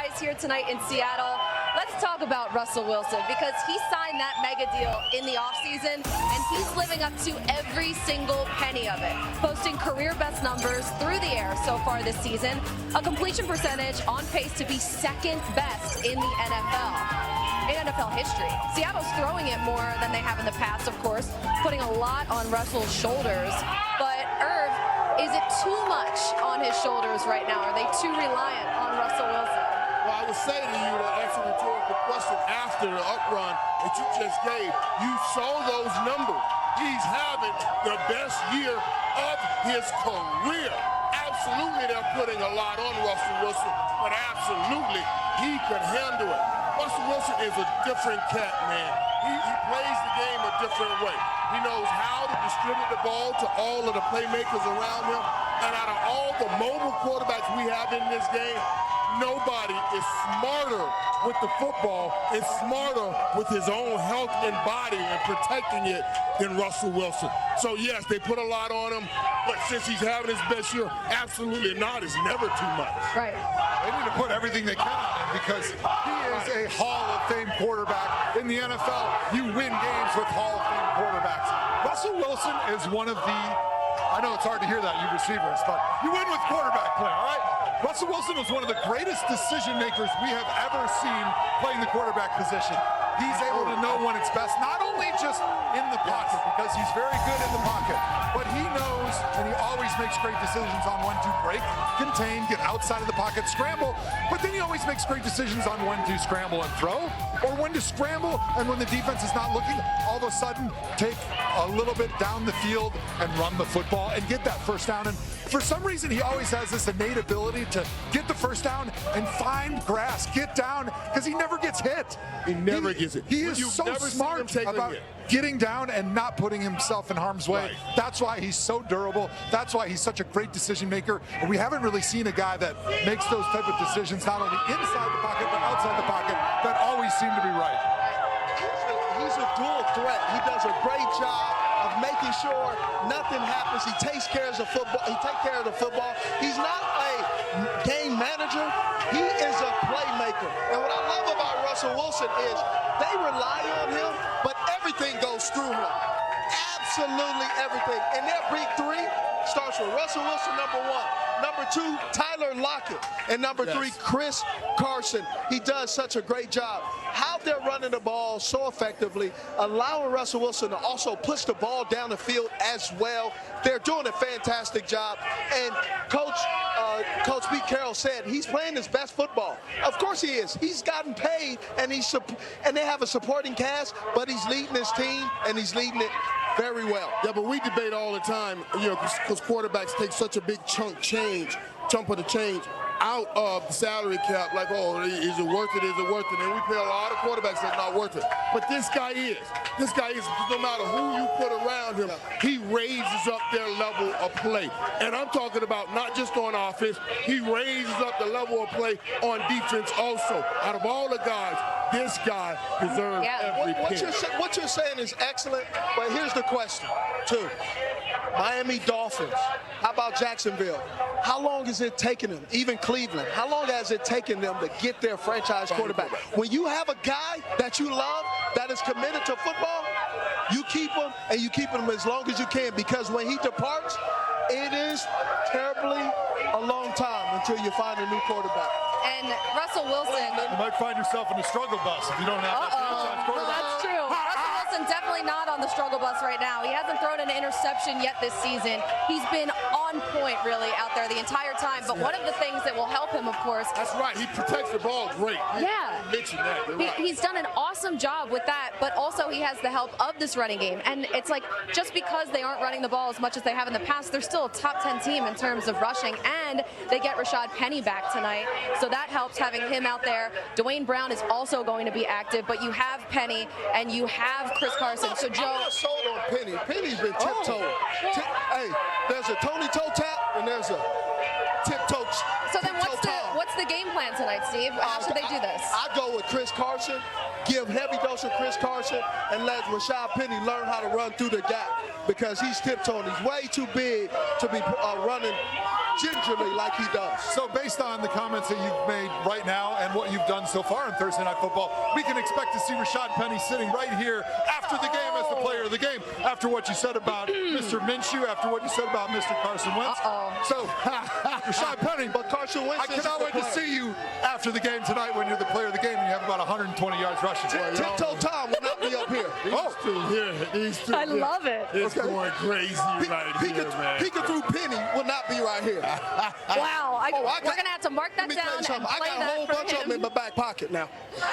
guys here tonight in Seattle. Let's talk about Russell Wilson because he signed that mega deal in the offseason and he's living up to every single penny of it, posting career best numbers through the air so far this season, a completion percentage on pace to be second best in the NFL. In NFL history. Seattle's throwing it more than they have in the past, of course, putting a lot on Russell's shoulders. But Irv, is it too much on his shoulders right now? Are they too reliant on Russell Wilson? Well, I would say to you to answer the rhetorical question after the uprun that you just gave, you saw those numbers. He's having the best year of his career. Absolutely, they're putting a lot on Russell Wilson, but absolutely, he could handle it. Russell Wilson is a different cat, man. He plays the game a different way. He knows how to distribute the ball to all of the playmakers around him. And out of all the mobile quarterbacks we have in this game, nobody is smarter with the football and smarter with his own health and body and protecting it than Russell Wilson. So, yes, they put a lot on him, but since he's having his best year, absolutely not. It's never too much. Right. They need to put everything they can on him because he is a Hall of Fame quarterback. In the NFL, you win games with Hall of Fame quarterbacks. Russell Wilson is one of the, I know it's hard to hear that, you receivers, but you win with quarterback play, all right? Russell Wilson was one of the greatest decision makers we have ever seen playing the quarterback position. He's able to know when it's best, not only just in the pocket, because he's very good in the pocket, but he knows, and he always makes great decisions on when to break, contain, get outside of the pocket, scramble, but then he always makes great decisions on when to scramble and throw, or when to scramble, and when the defense is not looking, all of a sudden take a little bit down the field and run the football and get that first down. And for some reason, he always has this innate ability to get the first down and find grass, get down, because he never gets hit. He never gets it. He is so smart about getting down and not putting himself in harm's way. Right. That's why he's so durable. That's why he's such a great decision maker. And we haven't really seen a guy that makes those type of decisions, not only inside the pocket, but outside the pocket, that always seem to be right. He's a dual threat. He does a great job of making sure nothing happens. He takes care of the football. He's not a game manager. He is a playmaker. And what I love about Russell Wilson is they rely on him, but everything goes through him. Absolutely everything. And their big three starts with Russell Wilson, number one. Number two, Tyler Lockett. And number three, Chris Carson. He does such a great job. How they're running the ball so effectively, allowing Russell Wilson to also push the ball down the field as well. They're doing a fantastic job. And Coach Pete Carroll said he's playing his best football. Of course he is. He's gotten paid, and they have a supporting cast, but he's leading his team, and he's leading it very well. Yeah, but we debate all the time, because quarterbacks take such a big chunk of the change out of the salary cap, like, oh, is it worth it, is it worth it? And we pay a lot of quarterbacks that's not worth it. But this guy is. This guy is, no matter who you put around him, he raises up their level of play. And I'm talking about not just on offense, he raises up the level of play on defense also. Out of all the guys, this guy deserves every penny. What you're saying is excellent, but here's the question, too. Miami Dolphins. How about Jacksonville? How long is it taking them? Even Cleveland. How long has it taken them to get their franchise quarterback? When you have a guy that you love that is committed to football, you keep him, and you keep him as long as you can, because when he departs, it is terribly a long time until you find a new quarterback. And Russell Wilson. You might find yourself in a struggle bus if you don't have that franchise quarterback. Well, that's true. Russell Wilson definitely not on the struggle bus right now. He hasn't thrown an interception yet this season. He's been on point, really, out there the entire time. But one of the things that will help him, of course. That's right. He protects the ball great. Yeah. You mentioned that. You're right. He's done an awesome job with that, but also he has the help of this running game. And it's like, just because they aren't running the ball as much as they have in the past, they're still a top 10 team in terms of rushing. And they get Rashad Penny back tonight. So that helps having him out there. Dwayne Brown is also going to be active, but you have Penny and you have Chris Carson. So Joe. I'm not sold on Penny. Penny's been tiptoeing. Hey, there's a Tony toe tap and there's a tiptoe. So then what's the game plan tonight, Steve? How should they do this? I go with Chris Carson, give heavy dose of Chris Carson, and let Rashad Penny learn how to run through the gap, because he's tiptoeing. He's way too big to be running gingerly like he does. So based on the comments that you've made right now and what you've done so far on Thursday Night Football, we can expect to see Rashad Penny sitting right here after the game as the player of the game, after what you said about Mr. Minshew, after what you said about Mr. Carson Wentz. So, Rashad Penny, But Carson Wentz I cannot wait to see you after the game tonight when you're the player of the game and you have about 120 yards rushing. Tiptoe Tom will not be up here. These two I love it. It's going crazy right here, man. Peek-a-through Penny will not be right here. Wow. We're going to have to mark that Let me tell down you and something. I play got a that whole for bunch of them in him. my back pocket now.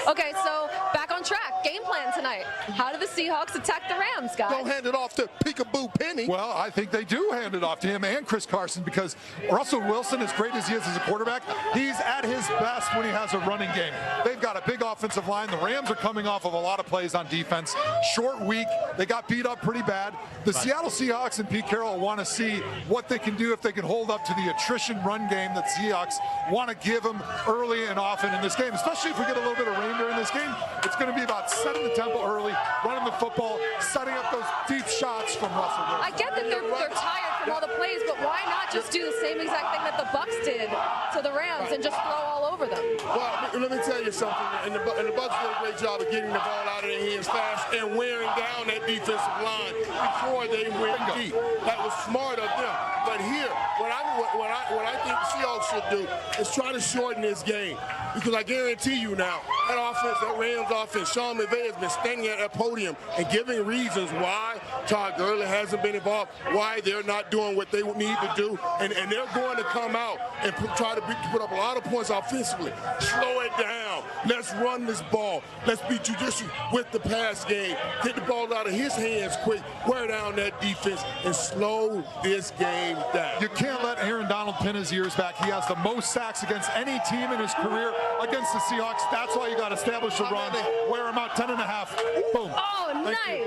Okay, so back on track. Game plan tonight. How do the Seahawks attack the Rams, guys? Don't hand it off to Peekaboo Penny. Well, I think they do hand it off to him and Chris Carson because Russell Wilson, as great as he is as a quarterback, he's at his best when he has a running game. They've got a big offensive line. The Rams are coming off of a lot of plays on defense. Short week. They got beat up pretty bad. The Seattle Seahawks and Pete Carroll want to see what they can do if they can hold up to the attrition run game that Seahawks want to give them early and often in this game, especially if we get a little bit of rain during this game. It's going to be about setting the tempo early, running the football, setting up those deep shots from Russell Wilson. I get that they're tired from all the plays, but why not just do the same exact thing that the Bucs did to the Rams and just throw all over them? Well, let me tell you something. And the Bucs did a great job of getting the ball out of their hands fast and wearing down that defensive line before they went deep. That was smart of them. But here, what I think the Seahawks should do is try to shorten this game. Because I guarantee you now, that offense, that Rams offense, Sean McVay has been standing at that podium and giving reasons why Todd Gurley hasn't been involved, why they're not doing what they need to do, and they're going to come out and try to put up a lot of points offensively. Slow it down. Let's run this ball. Let's be judicious with the pass game. Get the ball out of his hands quick, wear down that defense, and slow this game down. You can't let Aaron Donald pin his ears back. He has the most sacks against any team in his career against the Seahawks. That's why you got to establish a run. Wear him out 10.5. Boom. Oh, nice.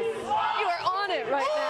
You are on it right now.